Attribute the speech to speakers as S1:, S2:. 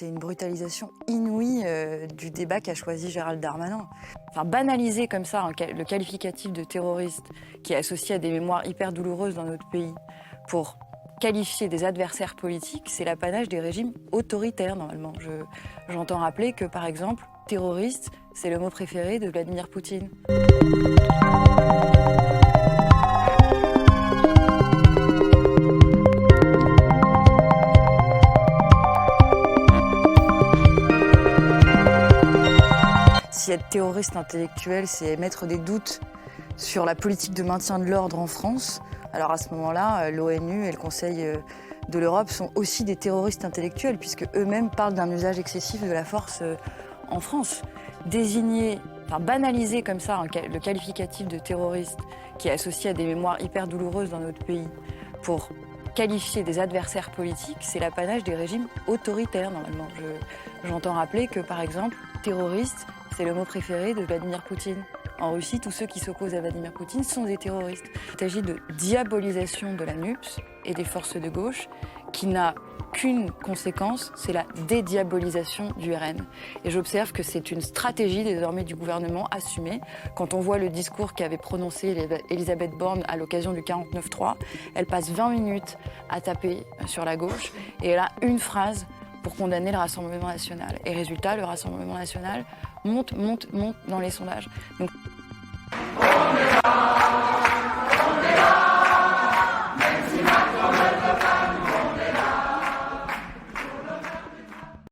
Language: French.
S1: C'est une brutalisation inouïe du débat qu'a choisi Gérald Darmanin. Enfin, banaliser comme ça le qualificatif de terroriste qui est associé à des mémoires hyper douloureuses dans notre pays pour qualifier des adversaires politiques, c'est l'apanage des régimes autoritaires normalement. J'entends rappeler que par exemple, terroriste, c'est le mot préféré de Vladimir Poutine. Si être terroriste intellectuel, c'est mettre des doutes sur la politique de maintien de l'ordre en France, alors à ce moment-là, l'ONU et le Conseil de l'Europe sont aussi des terroristes intellectuels, puisque eux-mêmes parlent d'un usage excessif de la force en France. Banaliser comme ça le qualificatif de terroriste qui est associé à des mémoires hyper douloureuses dans notre pays pour qualifier des adversaires politiques, c'est l'apanage des régimes autoritaires normalement. J'entends rappeler que par exemple, terroriste, c'est le mot préféré de Vladimir Poutine. En Russie, tous ceux qui s'opposent à Vladimir Poutine sont des terroristes. Il s'agit de diabolisation de la NUPES et des forces de gauche qui n'a qu'une conséquence, c'est la dédiabolisation du RN. Et j'observe que c'est une stratégie désormais du gouvernement assumée. Quand on voit le discours qu'avait prononcé Elisabeth Borne à l'occasion du 49.3, elle passe 20 minutes à taper sur la gauche et elle a une phrase pour condamner le Rassemblement national. Et résultat, le Rassemblement national monte dans les sondages. Donc...